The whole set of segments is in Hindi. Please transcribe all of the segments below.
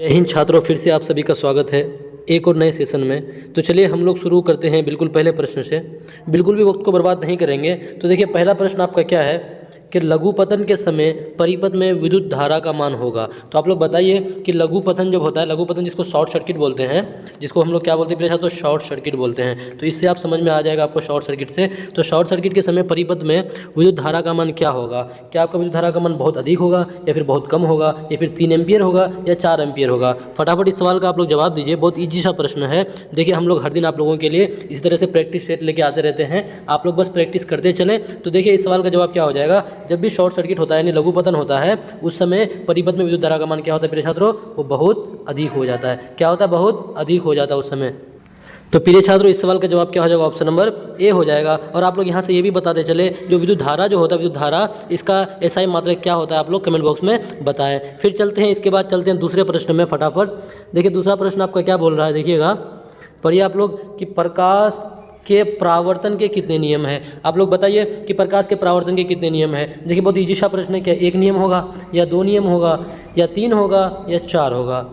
जय हिंद छात्रों, फिर से आप सभी का स्वागत है एक और नए सेशन में। तो चलिए हम लोग शुरू करते हैं बिल्कुल पहले प्रश्न से। बिल्कुल भी वक्त को बर्बाद नहीं करेंगे। तो देखिए पहला प्रश्न आपका क्या है कि लघुपतन के समय परिपथ में विद्युत धारा का मान होगा। तो आप लोग बताइए कि लघुपतन जब होता है, लघुपतन जिसको शॉर्ट सर्किट बोलते हैं, जिसको हम लोग क्या बोलते हैं प्रिय छात्रों, शॉर्ट सर्किट बोलते हैं। तो इससे आप समझ में आ जाएगा आपको शॉर्ट सर्किट से। तो शॉर्ट सर्किट के समय परिपथ में विद्युत धारा का मान क्या होगा? क्या आपका विद्युत धारा का मान बहुत अधिक होगा या फिर बहुत कम होगा, या फिर 3 एम्पियर होगा या 4 एम्पियर होगा? फटाफट इस सवाल का आप लोग जवाब दीजिए। बहुत ईजी सा प्रश्न है। देखिए हम लोग हर दिन आप लोगों के लिए इसी तरह से प्रैक्टिस सेट लेके आते रहते हैं, आप लोग बस प्रैक्टिस करते चलें। तो देखिए इस सवाल का जवाब क्या हो जाएगा, जब भी शॉर्ट सर्किट होता है यानी लघुपतन होता है, उस समय परिपथ में विद्युत धारा का मान क्या होता है प्रिय छात्रों, वो बहुत अधिक हो जाता है। क्या होता है? बहुत अधिक हो जाता है उस समय। तो प्रिय छात्रों इस सवाल का जवाब क्या हो जाएगा? ऑप्शन नंबर ए हो जाएगा। और आप लोग यहाँ से ये भी बताते चले, जो विद्युत धारा जो होता है, विद्युत धारा इसका एसआई मात्रक क्या होता है, आप लोग कमेंट बॉक्स में बताएं। फिर चलते हैं, इसके बाद चलते हैं दूसरे प्रश्न में फटाफट। देखिए दूसरा प्रश्न आपका क्या बोल रहा है, देखिएगा पढ़िए आप लोग कि प्रकाश के परावर्तन के कितने नियम हैं? आप लोग बताइए कि प्रकाश के परावर्तन के कितने नियम हैं। देखिए बहुत इजी सा प्रश्न है। क्या एक नियम होगा या 2 नियम होगा या 3 होगा या 4 होगा?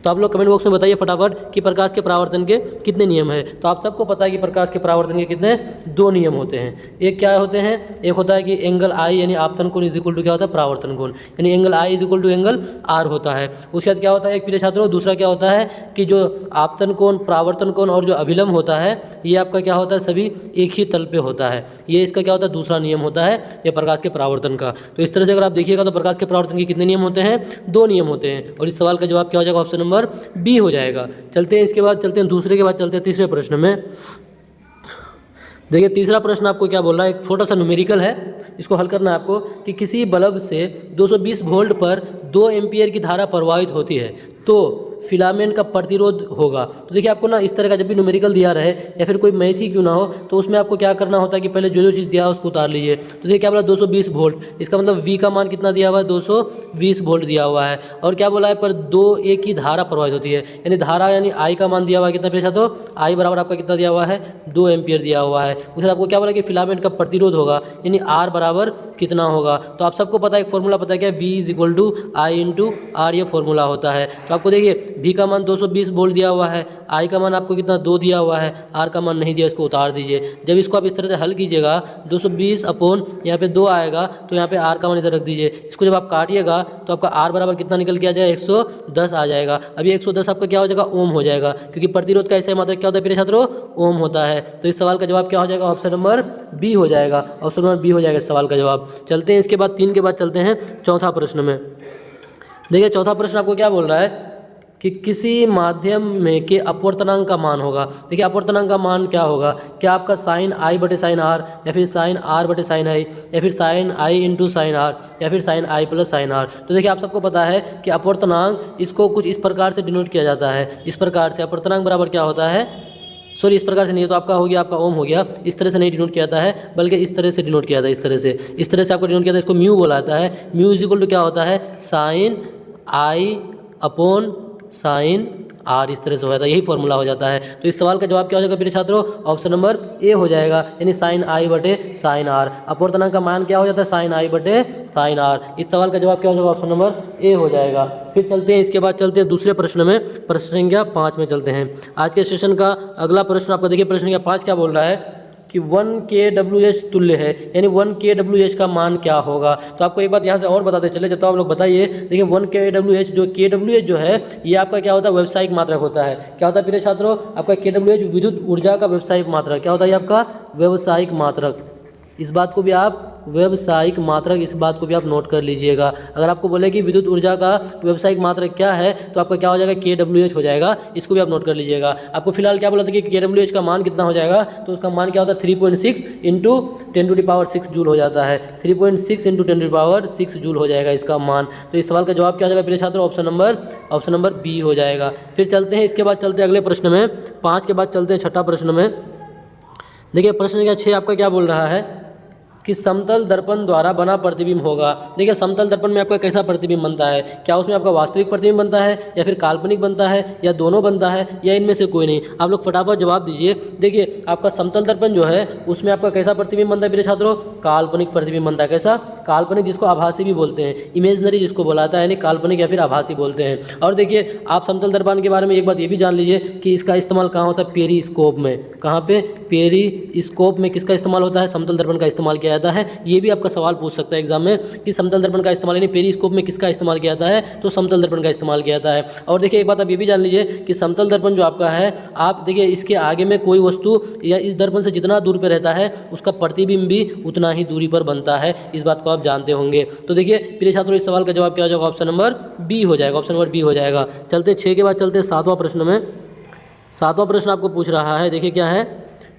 तो आप लोग कमेंट बॉक्स में बताइए फटाफट कि प्रकाश के परावर्तन के कितने नियम हैं। तो आप सबको पता है कि प्रकाश के परावर्तन के कितने 2 नियम होते हैं। एक क्या होते हैं, एक होता है कि एंगल आई यानी आपतन कोण इज इक्वल टू क्या होता है, परावर्तन कोण, यानी angle I is equal to angle R होता है। उसके बाद क्या होता है एक प्रिय छात्रों, दूसरा क्या होता है कि जो आपतन कोण, परावर्तन कोण और जो अभिलंब होता है, ये आपका क्या होता है, सभी एक ही तल पे होता है। ये इसका क्या होता है, दूसरा नियम होता है ये प्रकाश के परावर्तन का। तो इस तरह से अगर आप देखिएगा तो प्रकाश के परावर्तन के कितने नियम होते हैं, 2 नियम होते हैं। और इस सवाल का जवाब क्या हो जाएगा, ऑप्शन नंबर बी हो जाएगा। चलते हैं इसके बाद, चलते हैं दूसरे के बाद चलते हैं तीसरे प्रश्न में। देखिए तीसरा प्रश्न आपको क्या बोल रहा है, एक छोटा सा न्यूमेरिकल है, इसको हल करना है आपको कि किसी बल्ब से 220 वोल्ट पर 2 एम्पियर की धारा प्रवाहित होती है तो फिलामेंट का प्रतिरोध होगा। तो देखिए आपको ना इस तरह का जब भी न्यूमेरिकल दिया रहे या फिर कोई मैथ ही क्यों ना हो, तो उसमें आपको क्या करना होता है कि पहले जो जो चीज़ दिया है उसको उतार लीजिए। तो देखिए क्या बोला, 220 वोल्ट, इसका मतलब V का मान कितना दिया हुआ है, 220 वोल्ट दिया हुआ है। और क्या बोला है, पर 2 A की धारा प्रवाहित होती है, यानी धारा यानी I का मान दिया हुआ है कितना पेशा, तो I बराबर आपका कितना दिया हुआ है, 2 एम्पियर दिया हुआ है। उसके आपको क्या बोला कि फिलामेंट का प्रतिरोध होगा, यानी R बराबर कितना होगा। तो आप सबको पता है, एक फॉर्मूला पता है क्या, V is equal to I into R, ये फॉर्मूला होता है। तो आपको देखिए V का मान 220 वोल्ट दिया हुआ है, I का मान आपको कितना 2 दिया हुआ है, R का मान नहीं दिया, इसको उतार दीजिए। जब इसको आप इस तरह से हल कीजिएगा, 220 अपॉन यहाँ पे 2 आएगा, तो यहाँ पे R का मान इधर रख दीजिए। इसको जब आप काटिएगा तो आपका R बराबर कितना निकल के आ जाएगा, 110 आ जाएगा। अभी 110 आपका क्या हो जाएगा, ओम हो जाएगा, क्योंकि प्रतिरोध का ऐसा मात्रक क्या होता है मेरे छात्रों, ओम होता है। तो इस सवाल का जवाब क्या हो जाएगा, ऑप्शन नंबर बी हो जाएगा। ऑप्शन नंबर बी हो जाएगा इस सवाल का जवाब। चलते हैं इसके बाद 3 के बाद चलते हैं चौथा प्रश्न में। देखिए चौथा प्रश्न आपको क्या बोल रहा है कि किसी माध्यम में के अपवर्तनांक का मान होगा। देखिए अपवर्तनांक का मान क्या होगा, क्या आपका साइन आई बटे साइन आर, या फिर साइन आर बटे साइन आई, या फिर sine I into sine R, या फिर sine I plus sine R. तो देखिए आप सबको पता है कि अपवर्तनांक इसको कुछ इस प्रकार से डिनोट किया जाता है, इस प्रकार से। अपवर्तनांक बराबर क्या होता है, सॉरी इस प्रकार से नहीं है, तो आपका हो गया, आपका ओम हो गया। इस तरह से नहीं डिनोट किया जाता है, बल्कि इस तरह से डिनोट किया जाता है, इस तरह से आपको डिनोट किया जाता है। इसको म्यू बोला जाता है। म्यू इज इक्वल टू क्या होता है, sine I upon sine R, इस तरह से हो जाता है, यही फॉर्मूला हो जाता है। तो इस सवाल का जवाब क्या हो जाएगा मेरे छात्रों, ऑप्शन नंबर ए हो जाएगा, यानी साइन आई बटे साइन आर। अपवर्तनांक का मान क्या हो जाता है, साइन आई बटे साइन आर। इस सवाल का जवाब क्या हो जाएगा, ऑप्शन नंबर ए हो जाएगा। फिर चलते हैं, इसके बाद चलते हैं दूसरे प्रश्न में, प्रश्न संख्या 5 में चलते हैं। आज के सेशन का अगला प्रश्न आपका देखिए, प्रश्न संख्या 5 क्या बोल रहा है कि 1 kWh तुल्य है, यानी 1 kWh का मान क्या होगा। तो आपको एक बात यहाँ से और बताते चले, जब तो आप लोग बताइए। देखिए 1 kWh, जो kWh जो है ये आपका क्या होता है, व्यावसायिक मात्रक होता है। क्या होता है प्रिय छात्रों, आपका kWh विद्युत ऊर्जा का व्यावसायिक मात्रक। क्या होता है आपका व्यावसायिक मात्रक, इस बात को भी आप व्यावसायिक मात्रक, इस बात को भी आप नोट कर लीजिएगा। अगर आपको बोले कि विद्युत ऊर्जा का व्यावसायिक मात्रक क्या है, तो आपका क्या हो जाएगा, kWh हो जाएगा। इसको भी आप नोट कर लीजिएगा। आपको फिलहाल क्या बोला था कि kWh का मान कितना हो जाएगा, तो उसका मान क्या होता है, 3.6 इंटू 10⁻6 जूल हो जाता है। 3.6 इंटू 10⁻6 जूल हो जाएगा इसका मान। तो इस सवाल का जवाब क्या हो जाएगा मेरे छात्रों, ऑप्शन नंबर बी हो जाएगा। फिर चलते हैं, इसके बाद चलते हैं अगले प्रश्न में। 5 के बाद चलते हैं छठा प्रश्न में। देखिए प्रश्न संख्या 6 आपका क्या बोल रहा है कि समतल दर्पण द्वारा बना प्रतिबिंब होगा। देखिए समतल दर्पण में आपका कैसा प्रतिबिंब बनता है, क्या उसमें आपका वास्तविक प्रतिबिंब बनता है या फिर काल्पनिक बनता है या दोनों बनता है या इनमें से कोई नहीं। आप लोग फटाफट जवाब दीजिए। देखिए आपका समतल दर्पण जो है उसमें आपका कैसा प्रतिबिंब बनता है मेरे छात्रों, काल्पनिक प्रतिबिंब बनता है। कैसा, काल्पनिक, जिसको आभासी भी बोलते हैं, इमेजनरी जिसको बोलाता है, यानी काल्पनिक या फिर आभासी बोलते हैं। और देखिए आप समतल दर्पण के बारे में एक बात ये भी जान लीजिए कि इसका इस्तेमाल कहाँ होता है, पेरिस्कोप में। कहाँ पे, पेरिस्कोप में किसका इस्तेमाल होता है, समतल दर्पण का इस्तेमाल किया जाता है। ये भी आपका सवाल पूछ सकता है एग्जाम में कि समतल दर्पण का इस्तेमाल यानी पेरिस्कोप में किसका इस्तेमाल किया जाता है, तो समतल दर्पण का इस्तेमाल किया जाता है। और देखिए एक बात आप ये भी जान लीजिए कि समतल दर्पण जो आपका है, आप देखिए इसके आगे में कोई वस्तु या इस दर्पण से जितना दूर पे रहता है उसका प्रतिबिंब भी उतना ही दूरी पर बनता है। इस बात को आप जानते होंगे। तो देखिए प्रिय छात्रों इस सवाल का जवाब क्या हो जाएगा, ऑप्शन नंबर बी हो जाएगा। ऑप्शन नंबर बी हो जाएगा। चलते 6 के बाद चलते 7वां प्रश्न में। 7वां प्रश्न आपको पूछ रहा है, देखिए क्या है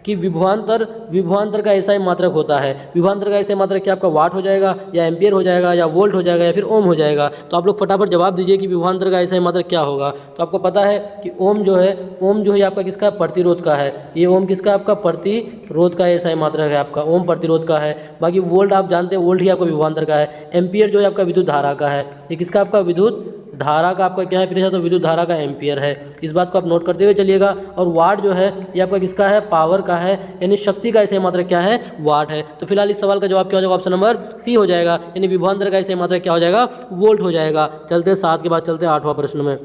कि विभवांतर का एसआई मात्रक होता है। विभवांतर का एसआई मात्रक क्या आपका वाट हो जाएगा या एम्पियर हो जाएगा या वोल्ट हो जाएगा या फिर ओम हो जाएगा। तो आप लोग फटाफट जवाब दीजिए कि विभवांतर का एसआई मात्रक क्या होगा। तो आपको पता है कि ओम जो है आपका किसका, प्रतिरोध का है। ये ओम किसका, आपका प्रतिरोध का एसआई मात्रक है, आपका ओम प्रतिरोध का है। बाकी वोल्ट आप जानते हैं, वोल्ट ही आपका विभवांतर का है। एम्पियर जो है आपका विद्युत धारा का है। ये किसका, आपका विद्युत धारा का आपका क्या है प्रिय, तो विद्युत धारा का एम्पियर है। इस बात को आप नोट करते हुए चलिएगा। और वाट जो है ये आपका किसका है, पावर का है, यानी शक्ति का एसआई मात्रक क्या है, वाट है। तो फिलहाल इस सवाल का जवाब क्या हो जाएगा, ऑप्शन नंबर सी हो जाएगा, यानी विभवांतर का एसआई मात्रक क्या हो जाएगा, वोल्ट हो जाएगा। चलते 7 के बाद चलते 8वां प्रश्न में।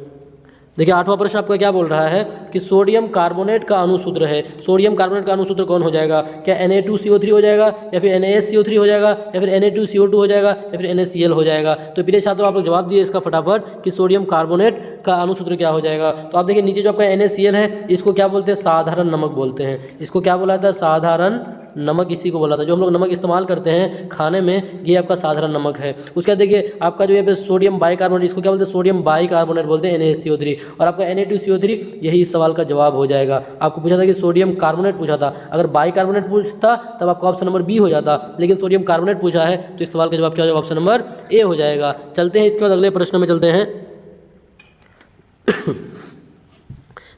देखिए 8वां प्रश्न आपका क्या बोल रहा है कि सोडियम कार्बोनेट का अणुसूत्र है। सोडियम कार्बोनेट का अणुसूत्र कौन हो जाएगा, क्या Na2CO3 हो जाएगा या फिर NaSCO3 हो जाएगा या फिर Na2CO2 हो जाएगा या फिर NaCl हो जाएगा। तो प्रिय छात्रों आप लोग जवाब दिए इसका फटाफट कि सोडियम कार्बोनेट का अणुसूत्र क्या हो जाएगा। तो आप देखिए नीचे जो आपका NaCl है इसको क्या बोलते हैं, साधारण नमक बोलते हैं। इसको क्या बोला जाता है, साधारण नमक इसी को बोला था। जो हम लोग नमक इस्तेमाल करते हैं खाने में, ये आपका साधारण नमक है। उसके बाद देखिए आपका जो है सोडियम बाइकार्बोनेट, इसको क्या बोलते हैं, सोडियम बाइकार्बोनेट बोलते हैं, NaSCO3। और आपका Na2CO3 यही इस सवाल का जवाब हो जाएगा। आपको पूछा था कि सोडियम कार्बोनेट पूछा था, अगर बाइकार्बोनेट पूछता तब आपका ऑप्शन नंबर बी हो जाता, लेकिन सोडियम कार्बोनेट पूछा है तो इस सवाल का जवाब क्या हो जाएगा, ऑप्शन नंबर ए हो जाएगा। चलते हैं इसके बाद अगले प्रश्न में चलते हैं।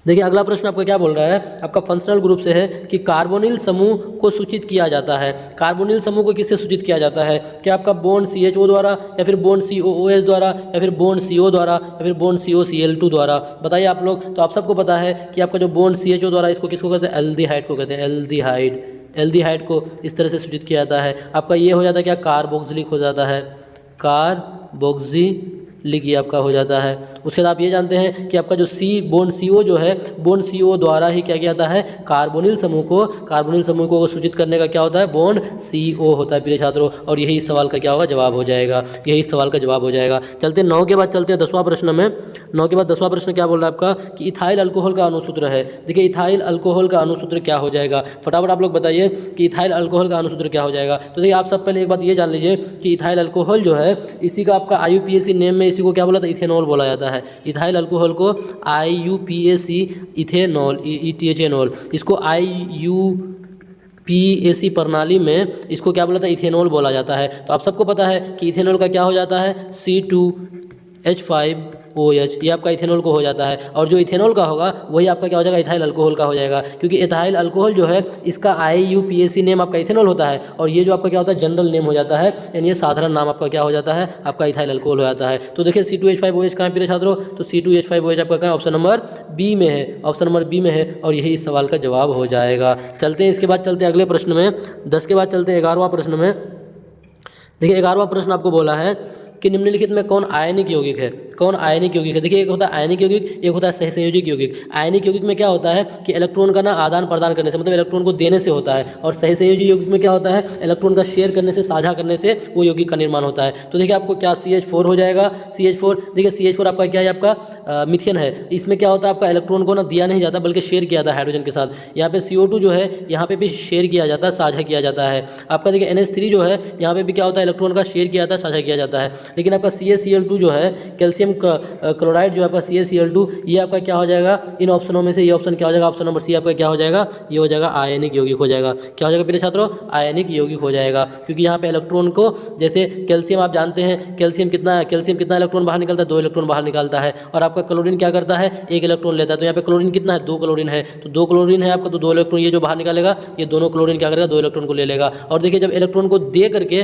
देखिए अगला प्रश्न आपका क्या बोल रहा है, आपका फंक्शनल ग्रुप से है कि कार्बोनिल समूह को सूचित किया जाता है। कार्बोनिल समूह को किससे सूचित किया जाता है, क्या आपका बॉन्ड CHO द्वारा या फिर बॉन्ड COOH द्वारा या फिर बॉन्ड CO द्वारा या फिर बॉन्ड COCl2 द्वारा, बताइए आप लोग। तो आप सबको पता है कि आपका जो बॉन्ड CHO द्वारा, इसको किसको कहते हैं, एल्डिहाइड को कहते हैं, एल्डिहाइड को इस तरह से सूचित किया जाता है। आपका ये हो जाता है क्या, कार्बोक्सिलिक हो जाता है, कार्बोक्सिलिक ये आपका हो जाता है। उसके बाद आप ये जानते हैं कि आपका जो बॉन्ड CO जो है, बॉन्ड CO द्वारा ही क्या किया जाता है, कार्बोनिल समूह को सूचित करने का क्या होता है, बॉन्ड CO होता है प्रिय छात्रों। और यही इस सवाल का क्या होगा, जवाब हो जाएगा, यही इस सवाल का जवाब हो जाएगा। चलते 9 के बाद चलते हैं 10वां प्रश्न में। 9 के बाद 10वां प्रश्न क्या बोल रहा है आपका कि इथाइल अल्कोहल का अणुसूत्र है। देखिए इथाइल अल्कोहल का अणुसूत्र क्या हो जाएगा, फटाफट आप लोग बताइए कि इथाइल अल्कोहल का अणुसूत्र क्या हो जाएगा। तो देखिए आप सब पहले एक बात ये जान लीजिए कि इथाइल अल्कोहल जो है, इसी का आपका IUPAC नेम में इसी को क्या बोला था, इथेनॉल बोला जाता है। इथाइल अल्कोहल को IUPAC इथेनॉल, ETHNOL, इसको IUPAC प्रणाली में इसको क्या बोला था, इथेनॉल बोला जाता है। तो आप सबको पता है कि इथेनॉल का क्या हो जाता है, C2H5OH, ये आपका इथेनॉल को हो जाता है। और जो इथेनॉल का होगा वही आपका क्या हो जाएगा, इथाइल अल्कोहल का हो जाएगा, क्योंकि इथाइल अल्कोहल जो है इसका IUPAC नेम आपका इथेनॉल होता है और ये जो आपका क्या होता है, जनरल नेम हो जाता है, यानी ये साधारण नाम आपका क्या हो जाता है, आपका इथाइल अल्कोहल हो जाता है। तो देखिए C2H5OH कहाँ पे छात्रों, तो C2H5OH आपका कहाँ, ऑप्शन नंबर बी में है, ऑप्शन नंबर बी में है और यही इस सवाल का जवाब हो जाएगा। चलते हैं इसके बाद चलते हैं अगले प्रश्न में। 10 के बाद चलते हैं 11वां प्रश्न में। देखिए 11वां प्रश्न आपको बोला है कि निम्नलिखित में कौन आयनिक यौगिक है, कौन आयनिक यौगिक है। देखिए एक होता है आयनिक यौगिक, एक होता है सहसंयोजक यौगिक। आयनिक यौगिक में क्या होता है कि इलेक्ट्रॉन का ना आदान प्रदान करने से, मतलब इलेक्ट्रॉन को देने से होता है, और सहसंयोजक यौगिक में क्या होता है, इलेक्ट्रॉन का शेयर करने से, साझा करने से वो यौगिक का निर्माण होता है। तो देखिए आपको क्या CH4 हो जाएगा, CH4। देखिए CH4 आपका क्या है, आपका मीथेन है। इसमें क्या होता है, आपका इलेक्ट्रॉन को ना दिया नहीं जाता बल्कि शेयर किया जाता है हाइड्रोजन के साथ। यहाँ पे CO2 जो है, यहाँ पे भी शेयर किया जाता है, साझा किया जाता है। आपका देखिए NH3 जो है, यहाँ पे भी क्या होता है, इलेक्ट्रॉन का शेयर किया जाता है, साझा किया जाता है। लेकिन आपका CaCl2 जो है कैल्शियम क्लोराइड जो है आपका CaCl2 ये आपका क्या हो जाएगा, इन ऑप्शनों में से ये ऑप्शन क्या हो जाएगा, ऑप्शन नंबर सी आपका क्या हो जाएगा, ये हो जाएगा आयनिक यौगिक हो जाएगा। क्या हो जाएगा प्रिय छात्रों, आयनिक यौगिक हो जाएगा, क्योंकि यहाँ पे इलेक्ट्रॉन को, जैसे कैल्शियम आप जानते हैं कैल्शियम कितना इलेक्ट्रॉन बाहर निकलता है, 2 इलेक्ट्रॉन बाहर निकालता है, और आपका क्लोरीन क्या करता है, 1 इलेक्ट्रॉन लेता है। तो यहाँ पे क्लोरीन कितना है, 2 क्लोरीन है, तो 2 क्लोरीन है आपका, तो 2 इलेक्ट्रॉन ये जो बाहर निकालेगा ये दोनों क्लोरीन क्या करेगा, 2 इलेक्ट्रॉन को ले लेगा। और देखिए जब इलेक्ट्रॉन को दे करके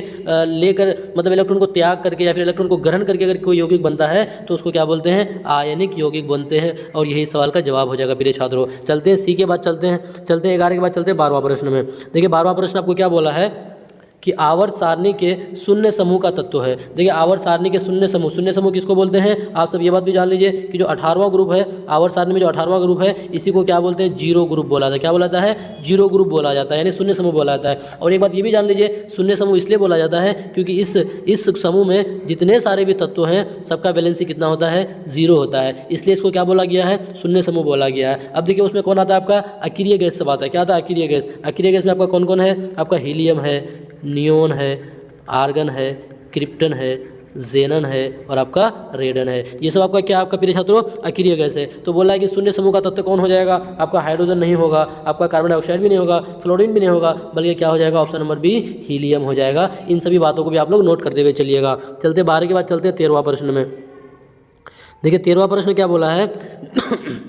लेकर, मतलब इलेक्ट्रॉन को त्याग करके या फिर इलेक्ट्रॉन को ग्रहण करके अगर कोई यौगिक बनता है तो उसको क्या बोलते हैं, आयनिक यौगिक बनते हैं। और यही सवाल का जवाब हो जाएगा प्रिय छात्रों। चलते हैं सी के बाद, चलते हैं 11 के बाद चलते हैं 12वां प्रश्न में। देखिए 12वां प्रश्न आपको क्या बोला है कि आवर्त सारणी के शून्य समूह का तत्व है। देखिए आवर्त सारणी के शून्य समूह किसको बोलते हैं, आप सब ये बात भी जान लीजिए कि जो 18वां ग्रुप है, आवर्त सारणी में जो 18वां ग्रुप है, इसी को क्या बोलते हैं, जीरो ग्रुप बोला जाता है। क्या बोला जाता है, जीरो ग्रुप बोला जाता है, यानी शून्य समूह बोला जाता है। और एक बात ये भी जान लीजिए, शून्य समूह इसलिए बोला जाता है क्योंकि इस समूह में जितने सारे भी तत्व हैं सबका वैलेंसी कितना होता है, 0 होता है, इसलिए इसको क्या बोला गया है, शून्य समूह बोला गया है। अब देखिए उसमें कौन आता है, आपका अक्रिय गैस सब आता है। क्या आता है, अक्रिय गैस। अक्रिय गैस में आपका कौन कौन है, आपका हीलियम है, नियोन है, आर्गन है, क्रिप्टन है, जेनन है और आपका रेडन है। ये सब आपका क्या, आपका प्रिय छात्रों अक्रिय गैस है। तो बोला है कि शून्य समूह का तत्व कौन हो जाएगा, आपका हाइड्रोजन नहीं होगा, आपका कार्बन डाइऑक्साइड भी नहीं होगा, फ्लोरीन भी नहीं होगा, बल्कि क्या हो जाएगा, ऑप्शन नंबर बी हीलियम हो जाएगा। इन सभी बातों को भी आप लोग नोट करते हुए चलिएगा। चलते 12 के बाद चलते हैं 13वां प्रश्न में। देखिए 13वां प्रश्न क्या बोला है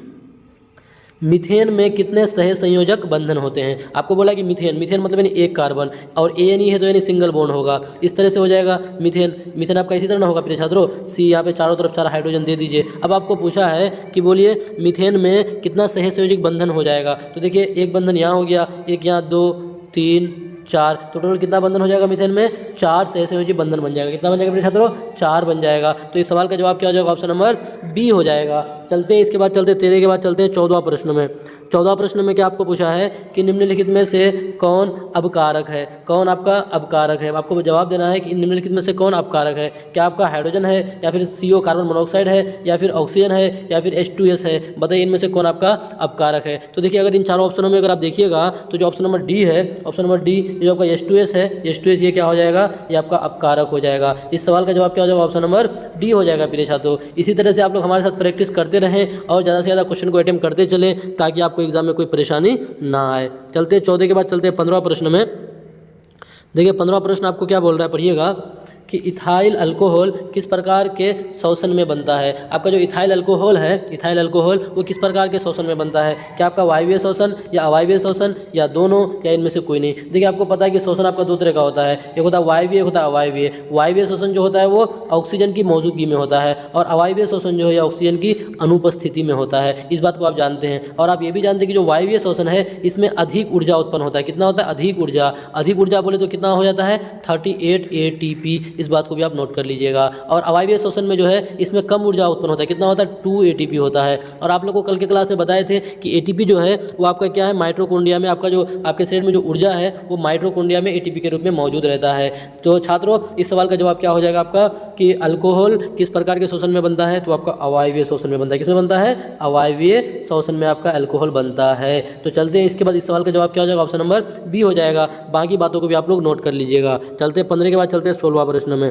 मीथेन में कितने सह संयोजक बंधन होते हैं। आपको बोला कि मीथेन मतलब यानी एक कार्बन, और ANE है तो यानी सिंगल बॉन्ड होगा, इस तरह से हो जाएगा मीथेन आपका इसी तरह ना होगा प्रिय छात्रों। सी यहाँ पे चारों तरफ 4 हाइड्रोजन दे दीजिए। अब आपको पूछा है कि बोलिए मीथेन में कितना सह संयोजक बंधन हो जाएगा। तो देखिए एक बंधन यहाँ हो गया, एक यहाँ, 2 3 4, तो टोटल कितना बंधन हो जाएगा मीथेन में, 4 सह संयोजी बंधन बन जाएगा। कितना बन जाएगा प्रिय छात्रों, 4 बन जाएगा। तो इस सवाल का जवाब क्या हो जाएगा, ऑप्शन नंबर बी हो जाएगा। चलते हैं इसके बाद, चलते 13 के बाद चलते हैं 14वां प्रश्न में। 14वां प्रश्न में क्या आपको पूछा है कि निम्नलिखित में से कौन अपकारक है, कौन आपका अपकारक है। आपको जवाब देना है कि निम्नलिखित में से कौन अपकारक है। क्या आपका हाइड्रोजन है, या फिर CO कार्बन मोनोऑक्साइड है, या फिर ऑक्सीजन है, या फिर H2S है। बताइए इनमें से कौन आपका अपकारक है। तो देखिए अगर इन चारों ऑप्शनों में अगर आप देखिएगा तो जो ऑप्शन नंबर डी है, ऑप्शन नंबर डी जो आपका H2S है, H2S ये क्या हो जाएगा, ये आपका अपकारक हो जाएगा। इस सवाल का जवाब क्या हो जाएगा, ऑप्शन नंबर डी हो जाएगा प्रिय छात्रों। इसी तरह से आप लोग हमारे साथ प्रैक्टिस करते रहें और ज़्यादा से ज़्यादा क्वेश्चन को अटेम्प्ट करते चलें ताकि आपको एग्जाम में कोई परेशानी ना आए। चलते हैं 14 के बाद चलते हैं 15वां प्रश्न में। देखिए 15वां प्रश्न आपको क्या बोल रहा है, पढ़िएगा कि इथाइल अल्कोहल किस प्रकार के शोषण में बनता है। आपका जो इथाइल अल्कोहल है, इथाइल अल्कोहल वो किस प्रकार के शोषण में बनता है। क्या आपका वायवीय शोषण या अवायवीय शोषण या दोनों या इनमें से कोई नहीं। देखिए आपको पता है कि शोषण आपका 2 तरह का होता है, एक होता है वायवीय, एक होता है अवायवीय। वायवीय शोषण जो होता है वो ऑक्सीजन की मौजूदगी में होता है, और अवायवीय शोषण जो है ऑक्सीजन की अनुपस्थिति में होता है। इस बात को आप जानते हैं। और आप ये भी जानते हैं कि जो वायवीय शोषण है इसमें अधिक ऊर्जा उत्पन्न होता है। कितना होता है, अधिक ऊर्जा। अधिक ऊर्जा बोले तो कितना हो जाता है, 38 ATP। इस बात को भी आप नोट कर लीजिएगा। और अवायवीय शोषण में जो है इसमें कम ऊर्जा उत्पन्न होता है। कितना होता है, 2 ATP होता है। और आप लोग को कल के क्लास में बताए थे कि ATP जो है वो आपका क्या है, माइटोकॉन्ड्रिया में आपका जो आपके शरीर में जो ऊर्जा है वो माइटोकॉन्ड्रिया में ATP के रूप में मौजूद रहता है। तो छात्रों इस सवाल का जवाब क्या हो जाएगा आपका कि अल्कोहल किस प्रकार के शोषण में बनता है, तो आपका अवायवीय शोषण में बनता है। किसमें बनता है, अवायवीय शोषण में आपका अल्कोहल बनता है। तो चलते हैं इसके बाद इस सवाल का जवाब क्या हो जाएगा, ऑप्शन नंबर बी हो जाएगा। बाकी बातों को भी आप लोग नोट कर लीजिएगा। चलते 15 के बाद चलते हैं 16वां प्रश्न में।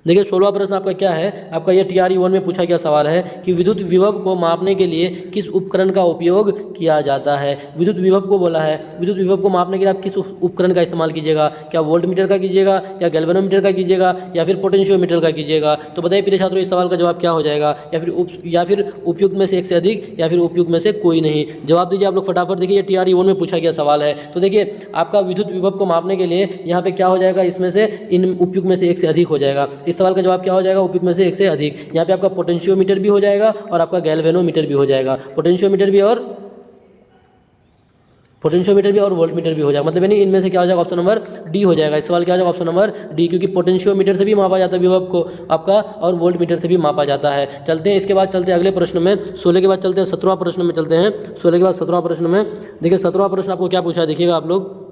देखिए 16वां प्रश्न आपका क्या है, आपका ये TRE 1 में पूछा गया सवाल है कि विद्युत विभव को मापने के लिए किस उपकरण का उपयोग किया जाता है। विद्युत विभव को बोला है, विद्युत विभव को मापने के लिए आप किस उपकरण का इस्तेमाल कीजिएगा। क्या वोल्टमीटर का कीजिएगा, या गैल्वेनोमीटर का कीजिएगा, या फिर पोटेंशियोमीटर का कीजिएगा। तो बताइए प्रिय छात्रों इस सवाल का जवाब क्या हो जाएगा, या फिर उपयुक्त में से एक से अधिक, या फिर उपयुक्त में से कोई नहीं। जवाब दीजिए आप लोग फटाफट। देखिए ये TRE 1 में पूछा गया सवाल है। तो देखिए आपका विद्युत विभव को मापने के लिए यहाँ पे क्या हो जाएगा, इसमें से इन उपयुक्त में से एक से अधिक हो जाएगा। इस सवाल का जवाब क्या हो जाएगा, उपयुक्त में से एक से अधिक। यहाँ पे आपका पोटेंशियोमीटर भी हो जाएगा और आपका गैल्वेनोमीटर भी हो जाएगा। पोटेंशियोमीटर भी और वोल्टमीटर भी हो जाएगा। मतलब यानी इनमें से क्या हो जाएगा, ऑप्शन नंबर डी हो जाएगा। इस सवाल क्या हो जाएगा, ऑप्शन नंबर डी, क्योंकि पोटेंशियोमीटर से भी मापा जाता है विभव को आपका, और वोल्टमीटर से भी मापा जाता है। चलते हैं इसके बाद चलते हैं अगले प्रश्न में। 16 के बाद चलते हैं 17वां प्रश्न में चलते हैं। 16 के बाद 17वां प्रश्न में देखिए 17वां प्रश्न आपको क्या पूछा है, देखिएगा आप लोग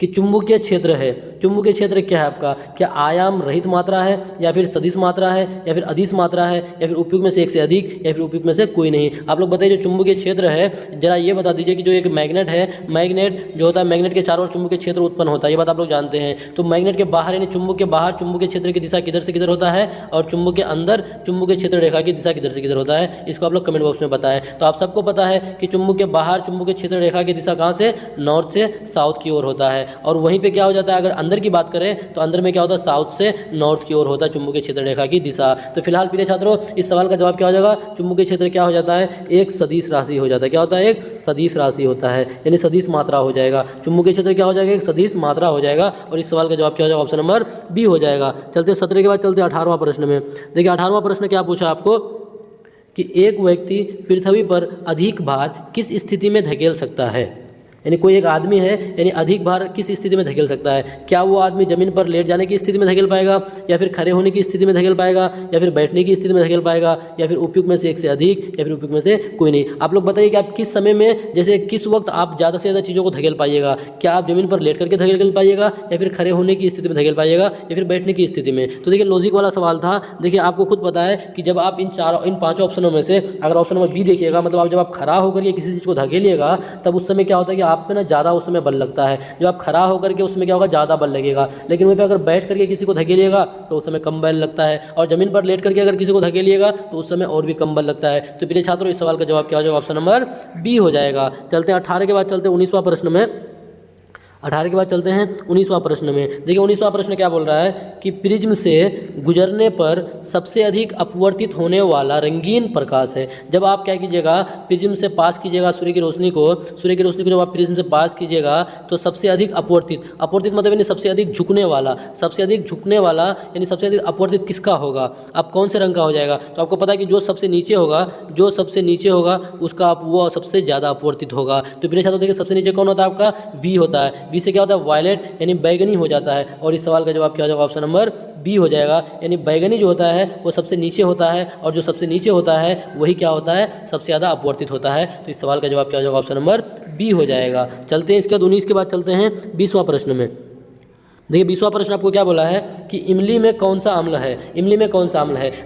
कि चुंबकीय क्षेत्र है, चुंबकीय क्षेत्र क्या है आपका, क्या आयाम रहित मात्रा है या फिर सदिश मात्रा है या फिर अदिश मात्रा है या फिर उपयुक्त में से एक से अधिक या फिर उपयुक्त में से कोई नहीं। आप लोग बताइए जो चुंबकीय क्षेत्र है, जरा ये बता दीजिए कि जो एक मैग्नेट है, मैग्नेट जो होता है मैग्नेट के चारों ओर चुंबकीय क्षेत्र उत्पन्न होता है, ये बात आप लोग जानते हैं। तो मैग्नेट के बाहर यानी चुंबक के बाहर चुंबकीय क्षेत्र की दिशा किधर से किधर होता है और चुंबक के अंदर चुंबकीय क्षेत्र रेखा की दिशा किधर से किधर होता है, इसको आप लोग कमेंट बॉक्स में बताएं। तो आप सबको पता है कि चुंबक के बाहर चुंबकीय क्षेत्र रेखा की दिशा कहाँ से, नॉर्थ से साउथ की ओर होता है, और वहीं पे क्या हो जाता है, अगर अंदर की बात करें तो अंदर में क्या होता है, साउथ से नॉर्थ की ओर होता है चुंबकीय क्षेत्र रेखा की दिशा। तो फिलहाल प्रिय छात्रों इस सवाल का जवाब क्या हो जाएगा, चुंबकीय क्षेत्र क्या हो जाता है, एक सदिश राशि हो जाता है। क्या होता है, एक सदिश राशि होता है, यानी सदिश मात्रा हो जाएगा। चुंबकीय क्षेत्र क्या हो जाएगा, एक सदिश मात्रा हो जाएगा, और इस सवाल का जवाब क्या हो जाएगा, ऑप्शन नंबर बी हो जाएगा। चलते 17 के बाद चलते 18वां प्रश्न में। देखिए 18वां प्रश्न क्या पूछा आपको कि एक व्यक्ति पृथ्वी पर अधिक भार किस स्थिति में धकेल सकता है, यानी कोई एक आदमी है, यानी अधिक भार किस स्थिति में धकेल सकता है। क्या वो आदमी जमीन पर लेट जाने की स्थिति में धकेल पाएगा, या फिर खड़े होने की स्थिति में धकेल पाएगा, या फिर बैठने की स्थिति में धकेल पाएगा, या फिर उपयुक्त में से एक से अधिक या फिर उपयुक्त में से कोई नहीं। आप लोग बताइए कि आप किस समय में, जैसे किस वक्त आप ज़्यादा से ज़्यादा चीज़ों को धकेल पाइएगा। क्या आप जमीन पर लेट करके धकेल पाइएगा, या फिर खड़े होने की स्थिति में धकेल पाइएगा, या फिर बैठने की स्थिति में। तो देखिए लॉजिक वाला सवाल था। देखिए आपको खुद पता है कि जब आप इन पाँचों ऑप्शनों में से अगर ऑप्शन नंबर बी देखिएगा, मतलब आप जब आप खड़ा होकर के किसी चीज़ को धकेलिएगा तब उस समय क्या होता है कि आप पे ना ज़्यादा में बल लगता है। जब आप खड़ा होकर के उसमें क्या होगा, ज़्यादा बल लगेगा। लेकिन वहीं पे अगर बैठ करके किसी को धकेलिएगा तो उस समय कम बल लगता है, और जमीन पर लेट करके अगर किसी को धकेलिएगा तो उस समय और भी कम बल लगता है। तो प्रिय छात्रों इस सवाल का जवाब क्या हो जाएगा, ऑप्शन नंबर बी हो जाएगा। चलते हैं 18 के बाद चलते हैं 19वां प्रश्न में। 18 के बाद चलते हैं 19वां प्रश्न में। देखिए 19वां प्रश्न क्या बोल रहा है कि प्रिज्म से गुजरने पर सबसे अधिक अपवर्तित होने वाला रंगीन प्रकाश है। जब आप क्या कीजिएगा, प्रिज्म से पास कीजिएगा सूर्य की रोशनी को जब आप प्रिज्म से पास कीजिएगा तो सबसे अधिक अपवर्तित मतलब यानी सबसे अधिक झुकने वाला यानी सबसे अधिक अपवर्तित किसका होगा, अब कौन से रंग का हो जाएगा। तो आपको पता है कि जो सबसे नीचे होगा उसका वो सबसे ज़्यादा अपवर्तित होगा। तो प्रिय छात्रों देखिए सबसे नीचे कौन होता है, आपका बी होता है। बी से क्या होता है, वायलेट यानी बैगनी हो जाता है, और इस सवाल का जवाब क्या हो जाएगा, ऑप्शन नंबर बी हो जाएगा। यानी बैगनी जो होता है वो सबसे नीचे होता है, और जो सबसे नीचे होता है वही क्या होता है, सबसे ज़्यादा अपवर्तित होता है। तो इस सवाल का जवाब क्या हो जाएगा, ऑप्शन नंबर बी हो जाएगा। चलते हैं इसके बाद 19 के बाद चलते हैं 20वां प्रश्न में। देखिए 20वां प्रश्न आपको क्या बोला है कि इमली में कौन सा अम्ल है,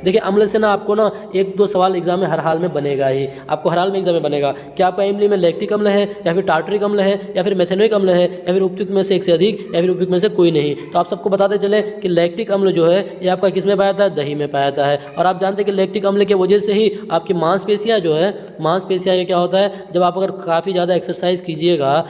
देखिए अम्ल से ना आपको ना एक दो सवाल एग्जाम में हर हाल में बनेगा ही, आपको हर हाल में एग्जाम में बनेगा। क्या आपका इमली में लैक्टिक अम्ल है, या फिर टार्टरिक अम्ल है, या फिर मेथेनोइक अम्ल है, या फिर उपयुक्त में से एक से अधिक या फिर उपयुक्त में से कोई नहीं। तो आप सबको बताते चले कि लैक्टिक अम्ल जो है ये आपका किस में पाया जाता है, दही में पाया जाता है। और आप जानते हैं कि लैक्टिक अम्ल की वजह से ही आपकी मांसपेशियाँ ये क्या होता है, जब आप अगर काफ़ी ज़्यादा एक्सरसाइज कीजिएगा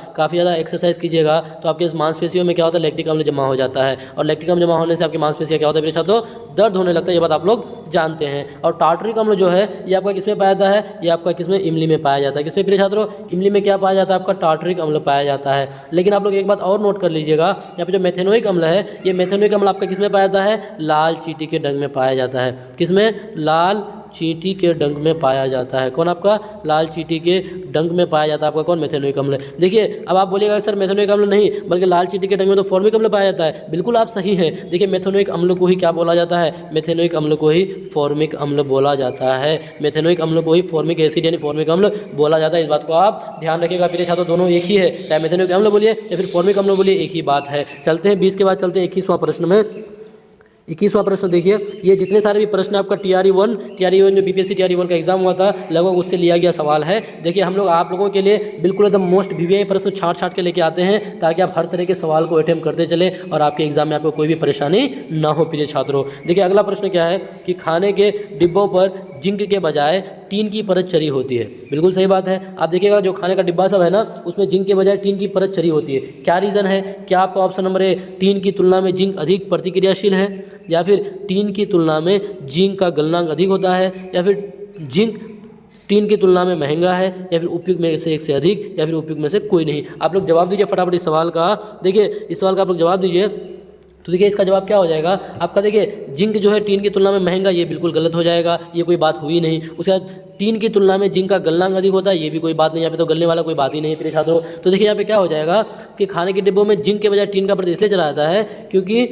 तो आपके मांसपेशियों में क्या होता है, लैक्टिक अम्ल जमा हो जाता है, और लैक्टिक अम्ल जमा होने से आपकी मांसपेशियाँ क्या होता है मेरे छात्रों, दर्द होने लगता है। ये बात आप लोग जानते हैं। और टार्टरिक अम्ल जो है ये आपका किसमें पाया जाता है, ये आपका किसमें, इमली में पाया जाता है। किसमें प्रिय छात्रों, इमली में क्या पाया जाता है, आपका टार्टरिक अम्ल पाया जाता है। लेकिन आप लोग एक बात और नोट कर लीजिएगा, यहाँ पे जो मेथेनोइक अम्ल है, ये मेथेनोइक अम्ल आपका किसमें पाया जाता है, लाल चींटी के डंक में पाया जाता है। किसमें, लाल चींटी के डंक में पाया जाता है। कौन, आपका लाल चींटी के डंक में पाया जाता है, आपका कौन, मेथेनोइक अम्ल। देखिए अब आप बोलिएगा सर मेथेनोइक अम्ल नहीं बल्कि लाल चींटी के डंक में तो फॉर्मिक अम्ल पाया जाता है। बिल्कुल आप सही हैं। देखिए मेथेनोइक अम्ल को ही क्या बोला जाता है, मेथेनोइक अम्ल को ही फॉर्मिक अम्ल बोला जाता है। मेथेनोइक अम्ल को ही फॉर्मिक एसिड यानी फॉर्मिक अम्ल बोला जाता है। इस बात को आप ध्यान रखिएगा प्रिय छात्रों, दोनों एक ही है, चाहे मेथेनोइक अम्ल बोलिए या फिर फॉर्मिक अम्ल बोलिए, एक ही बात है। चलते हैं 20 के बाद चलते हैं 21वां प्रश्न में। 21वां प्रश्न देखिए, ये जितने सारे भी प्रश्न आपका TRE 1 जो BPSC TRE 1 का एग्जाम हुआ था लगभग उससे लिया गया सवाल है। देखिए हम लोग आप लोगों के लिए बिल्कुल एकदम मोस्ट VVI प्रश्न छाट के लेके आते हैं, ताकि आप हर तरह के सवाल को अटेम्प्ट करते चले और आपके एग्जाम में आपको कोई भी परेशानी ना हो प्रिय छात्रों। देखिए अगला प्रश्न क्या है कि खाने के डिब्बों पर जिंक के बजाय टीन की परत चढ़ी होती है। बिल्कुल सही बात है। आप देखिएगा जो खाने का डिब्बा सब है ना, उसमें जिंक के बजाय टीन की परत चढ़ी होती है। क्या रीज़न है, क्या आपका ऑप्शन नंबर ए, टीन की तुलना में जिंक अधिक प्रतिक्रियाशील है, या फिर टीन की तुलना में जिंक का गलनांक अधिक होता है, या फिर जिंक टीन की तुलना में महंगा है, या फिर उपयुक्त में से एक से अधिक या फिर उपयुक्त में से कोई नहीं। आप लोग जवाब दीजिए फटाफट इस सवाल का। देखिए इस सवाल का आप लोग जवाब दीजिए। तो देखिए इसका जवाब क्या हो जाएगा आपका, देखिए जिंक जो है टीन की तुलना में महंगा, ये बिल्कुल गलत हो जाएगा, ये कोई बात हुई नहीं। उसके बाद टीन की तुलना में जिंक का गलनांक अधिक होता है, ये भी कोई बात नहीं, यहाँ पे तो गलने वाला कोई बात ही नहीं है प्रिय छात्रों। तो देखिए यहाँ पे क्या हो जाएगा कि खाने के डिब्बों में जिंक के बजाय टीन का प्रति इसलिए चला जाता है क्योंकि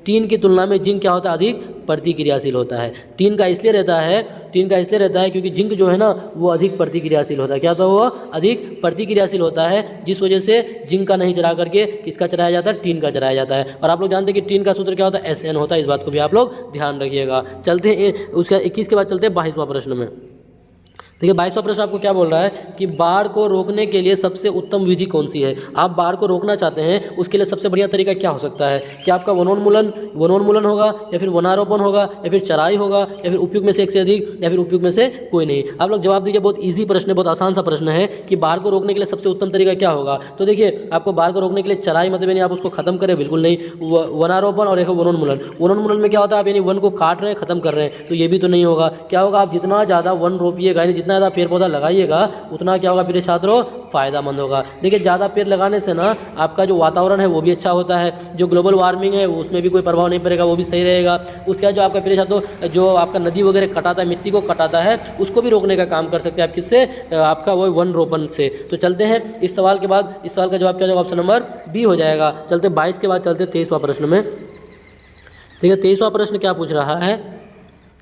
टीन की तुलना में जिंक क्या होता है, अधिक प्रतिक्रियाशील होता है। टीन का इसलिए रहता है क्योंकि जिंक जो है ना वो अधिक प्रतिक्रियाशील होता है। क्या होता है? वो अधिक प्रतिक्रियाशील होता है, जिस वजह से जिंक का नहीं चला करके किसका चलाया जाता है? टीन का चलाया जाता है। और आप लोग जानते हैं कि टीन का सूत्र क्या होता है? SN होता है। इस बात को भी आप लोग ध्यान रखिएगा। चलते हैं उसका 21 के बाद चलते हैं 22वां प्रश्न में। देखिए 22वां प्रश्न आपको क्या बोल रहा है कि बाढ़ को रोकने के लिए सबसे उत्तम विधि कौन सी है? आप बाढ़ को रोकना चाहते हैं, उसके लिए सबसे बढ़िया तरीका क्या हो सकता है? क्या आपका वनोन्मूलन होगा, या फिर वनारोपण होगा, या फिर चराई होगा, या फिर उपयुक्त में से एक से अधिक, या फिर उपयुक्त में से कोई नहीं? आप लोग जवाब दीजिए। बहुत ईजी प्रश्न है, बहुत आसान सा प्रश्न है कि बाढ़ को रोकने के लिए सबसे उत्तम तरीका क्या होगा। तो देखिए आपको बाढ़ को रोकने के लिए चराई मतलब यानी आप उसको खत्म करें, बिल्कुल नहीं। वनारोपण और एक वनोन्मूलन में क्या होता है? आप यानी वन को काट रहे हैं, खत्म कर रहे हैं, तो ये भी तो नहीं होगा। क्या होगा? आप जितना ज़्यादा वन रोपिएगा, यानी जितना ज़्यादा पेड़ पौधा लगाइएगा, उतना क्या होगा प्रिय छात्रों? फायदामंद होगा। देखिए ज़्यादा पेड़ लगाने से ना आपका जो वातावरण है वो भी अच्छा होता है, जो ग्लोबल वार्मिंग है उसमें भी कोई प्रभाव नहीं पड़ेगा, वो भी सही रहेगा। उसके बाद जो आपका प्रिय छात्रों जो आपका नदी वगैरह कटाता है, मिट्टी को कटाता है, उसको भी रोकने का काम कर सकते हैं आप। किससे? आपका वो वन रोपण से। तो चलते हैं इस सवाल के बाद, इस सवाल का जवाब क्या होगा? ऑप्शन नंबर बी हो जाएगा। चलते 22 के बाद चलते 23वां प्रश्न में। देखिए 23वां प्रश्न क्या पूछ रहा है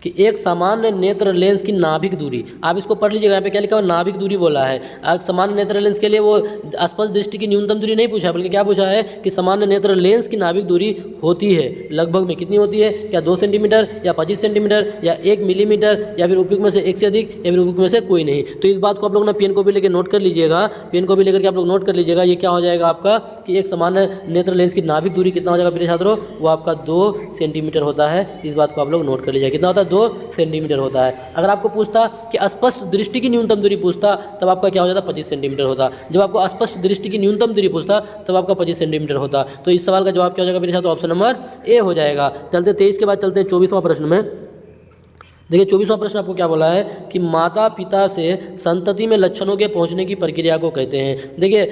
कि एक सामान्य नेत्र लेंस की नाभिक दूरी, आप इसको पढ़ लीजिएगा। यहाँ पे क्या लिखा हुआ? नाभिक दूरी बोला है। सामान्य नेत्र लेंस के लिए वो स्पष्ट दृष्टि की न्यूनतम दूरी नहीं पूछा, बल्कि क्या पूछा है कि सामान्य नेत्र लेंस की नाभिक दूरी होती है लगभग में कितनी होती है? क्या 2 सेंटीमीटर, या 25 सेंटीमीटर, या 1 मिलीमीटर, या फिर उपयुक्त में से एक से अधिक, या फिर उपयुक्त में से कोई नहीं? तो इस बात को आप लोग ना पेन को भी लेकर नोट कर लीजिएगा। पेन को भी लेकर के आप लोग नोट कर लीजिएगा। ये क्या हो जाएगा आपका कि एक सामान्य नेत्र लेंस की नाभिक दूरी कितना हो जाएगा प्रिय छात्रों? वो आपका 2 सेंटीमीटर होता है। इस बात को आप लोग नोट कर लीजिएगा। कितना होता है? 2 सेंटीमीटर होता है। अगर आपको पूछता कि स्पष्ट दृष्टि की न्यूनतम दूरी पूछता, तब आपका क्या हो जाता? 25 सेंटीमीटर होता। जब आपको स्पष्ट दृष्टि की न्यूनतम दूरी पूछता, तब आपका 25 सेंटीमीटर होता। तो इस सवाल का जवाब क्या हो जाएगा मेरे साथ? ऑप्शन नंबर ए हो जाएगा। चलते 23 के बाद चलते हैं 24वां प्रश्न में। देखिए 24वां प्रश्न आपको क्या बोला है कि माता पिता से संतति में लक्षणों के पहुंचने की प्रक्रिया को कहते हैं। देखिए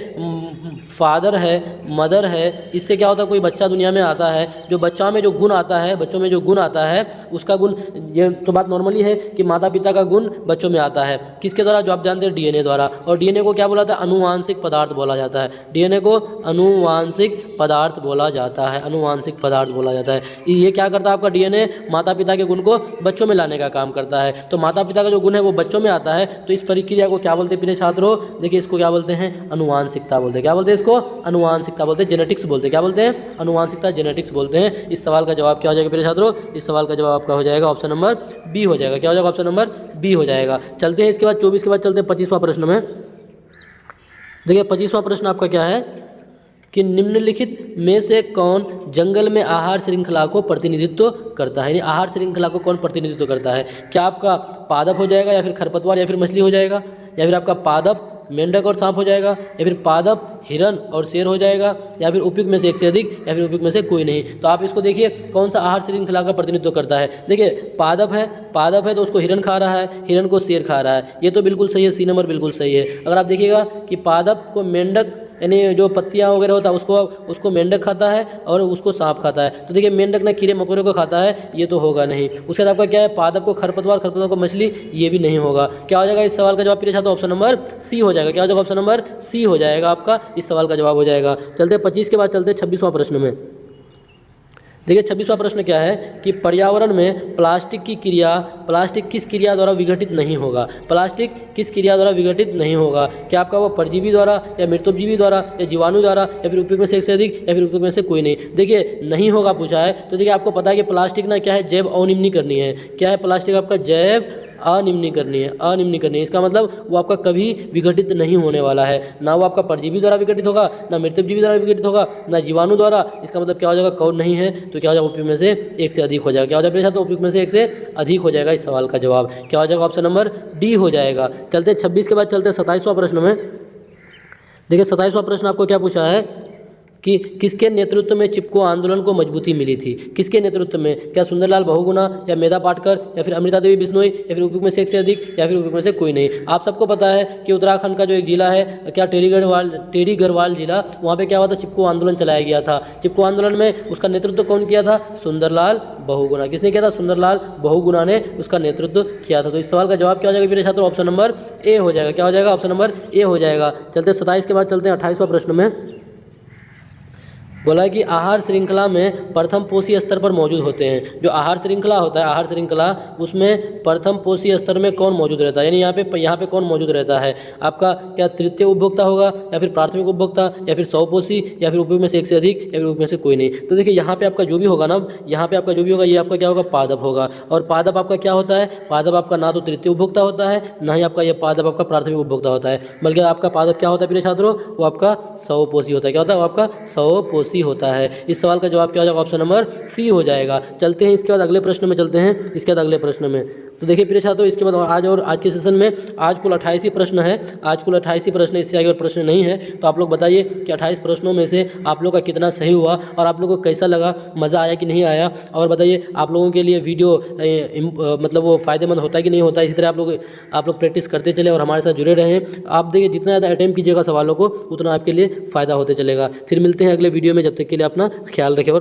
फादर है, मदर है, इससे क्या होता है? कोई बच्चा दुनिया में आता है, जो बच्चों में जो गुण आता है, बच्चों में जो गुण आता है उसका गुण, ये तो बात नॉर्मली है कि माता पिता का गुण बच्चों में आता है। किसके द्वारा? जो आप जानते हैं DNA द्वारा। और DNA को क्या बोला जाता है? अनुवांशिक पदार्थ बोला जाता है। DNA को अनुवांशिक पदार्थ बोला जाता है, अनुवांशिक पदार्थ बोला जाता है। ये क्या करता है? आपका DNA माता पिता के गुण को बच्चों में लाने का काम करता है। तो माता पिता का जो गुण है वो बच्चों में आता है, तो इस प्रक्रिया को क्या बोलते हैं प्रिय छात्रों? देखिए इसको क्या बोलते हैं? अनुवांशिकता बोलते हैं। क्या बोलते हैं इसको? अनुवांशिकता बोलते हैं, जेनेटिक्स बोलते हैं। क्या बोलते हैं? अनुवांशिकता, जेनेटिक्स बोलते हैं। इस सवाल का जवाब क्या हो जाएगा प्रिय छात्रों? इस सवाल का जवाब आपका हो जाएगा ऑप्शन नंबर बी हो जाएगा। क्या हो जाएगा? ऑप्शन नंबर बी हो जाएगा। चलते हैं इसके बाद 24 के बाद चलते हैं 25वां प्रश्न में। देखिए 25वां प्रश्न आपका क्या है कि निम्नलिखित में से कौन जंगल में आहार श्रृंखला को प्रतिनिधित्व करता है? यानी आहार श्रृंखला को कौन प्रतिनिधित्व करता है? क्या आपका पादप हो जाएगा, या फिर खरपतवार, या फिर मछली हो जाएगा, या फिर आपका पादप मेंढक और सांप हो जाएगा, या फिर पादप हिरन और शेर हो जाएगा, या फिर उपयुक्त में से एक से अधिक, या फिर उपयुक्त में से कोई नहीं? तो आप इसको देखिए कौन सा आहार श्रृंखला का प्रतिनिधित्व करता है। देखिए पादप है तो उसको हिरन खा रहा है, हिरन को शेर खा रहा है, ये तो बिल्कुल सही है, सी नंबर बिल्कुल सही है। अगर आप देखिएगा कि पादप को मेंढक यानी जो पत्तियाँ वगैरह होता है उसको मेंढक खाता है और उसको सांप खाता है। तो देखिए मेंढक ना कीड़े मकोड़े को खाता है, ये तो होगा नहीं। उसके बाद आपका क्या है? पादप को खरपतवार, खरपतवार को मछली, ये भी नहीं होगा। क्या हो जाएगा इस सवाल का जवाब प्रिय छात्रों? ऑप्शन नंबर सी हो जाएगा। क्या हो जाएगा? ऑप्शन नंबर सी हो जाएगा आपका, इस सवाल का जवाब हो जाएगा। चलते 25 के बाद चलते 26वां प्रश्न में। देखिए 26वां प्रश्न क्या है कि पर्यावरण में प्लास्टिक किस क्रिया द्वारा विघटित नहीं होगा? प्लास्टिक किस क्रिया द्वारा विघटित नहीं होगा? क्या आपका वो परजीवी द्वारा, या मृतोपजीवी द्वारा, या जीवाणु द्वारा, या फिर उपयुक्त में से एक से अधिक, या फिर उपयुक्त में से कोई नहीं? देखिए नहीं होगा पूछा है, तो देखिए आपको पता है कि प्लास्टिक ना क्या है? जैव अनिम्नीकरणीय है। क्या है प्लास्टिक? आपका जैव अनिम्नीकरणीय है। इसका मतलब वो आपका कभी विघटित नहीं होने वाला है। ना वो आपका परजीवी द्वारा विघटित होगा, ना मृतजीवी द्वारा विघटित होगा, ना जीवाणु द्वारा। इसका मतलब क्या हो जाएगा? कौन नहीं है, तो क्या हो जाएगा? उपयुक्त में से एक से अधिक हो जाएगा। क्या हो जाएगा? तो उपयुक्त में से एक से अधिक हो जाएगा। इस सवाल का जवाब क्या हो जाएगा? ऑप्शन नंबर डी हो जाएगा। चलते 26 के बाद चलते 27वां प्रश्न में। देखिए 27वां प्रश्न आपको क्या पूछा है कि किसके नेतृत्व में चिपको आंदोलन को मजबूती मिली थी? किसके नेतृत्व में? क्या सुंदरलाल बहुगुणा, या मेधा पाटकर, या फिर अमृता देवी बिश्नोई, या फिर उपयुक्त में से एक से अधिक, या फिर उपयुक्त में से कोई नहीं? आप सबको पता है कि उत्तराखंड का जो एक जिला है, क्या टेढ़ी गढ़वाल जिला, वहाँ पे क्या हुआ था? चिपको आंदोलन चलाया गया था। चिपको आंदोलन में उसका नेतृत्व कौन किया था? सुंदरलाल बहुगुणा। किसने किया था? सुंदरलाल बहुगुणा ने उसका नेतृत्व किया था। तो इस सवाल का जवाब क्या हो जाएगा मेरे छात्रों? ऑप्शन नंबर ए हो जाएगा। क्या हो जाएगा? ऑप्शन नंबर ए हो जाएगा। चलते 27 के बाद चलते हैं 28वां प्रश्न में। बोला है कि आहार श्रृंखला में प्रथम पोषी स्तर पर मौजूद होते हैं। जो आहार श्रृंखला होता है, आहार श्रृंखला, उसमें प्रथम पोषी स्तर में कौन मौजूद रहता है, यानी यहाँ पे कौन मौजूद रहता है आपका, क्या तृतीय उपभोक्ता होगा या फिर प्राथमिक उपभोक्ता या फिर स्वपोषी या फिर उपयोग में से एक से अधिक या फिर उपयोग में से कोई नहीं। तो देखिए यहाँ पे आपका जो भी होगा ना, यहाँ पे आपका जो भी होगा ये आपका क्या होगा, पादप होगा। और पादप आपका क्या होता है, पादप आपका ना तो तृतीय उपभोक्ता होता है, ना ही आपका ये पादप आपका प्राथमिक उपभोक्ता होता है, बल्कि आपका पादप क्या होता है प्रिय छात्रों, वो आपका स्वपोषी होता है। क्या होता है, वो आपका स्वपोषी होता है। इस सवाल का जवाब क्या हो जाएगा, ऑप्शन नंबर सी हो जाएगा। चलते हैं इसके बाद अगले प्रश्न में, चलते हैं इसके बाद अगले प्रश्न में। तो देखिए प्रिय छात्रों, इसके बाद आज के सेशन में आज कुल 28 ही प्रश्न है, आज कुल 28 ही प्रश्न, इससे आगे और प्रश्न नहीं है। तो आप लोग बताइए कि 28 प्रश्नों में से आप लोग का कितना सही हुआ और आप लोगों को कैसा लगा, मज़ा आया कि नहीं आया। और बताइए आप लोगों के लिए वीडियो मतलब वो फ़ायदेमंद होता है कि नहीं होता है। इसी तरह आप लोग प्रैक्टिस करते चले और हमारे साथ जुड़े रहें। आप देखिए जितना ज़्यादा अटेम्प्ट कीजिएगा सवालों को, उतना आपके लिए फ़ायदा होते चलेगा। फिर मिलते हैं अगले वीडियो में, जब तक के लिए अपना ख्याल रखें और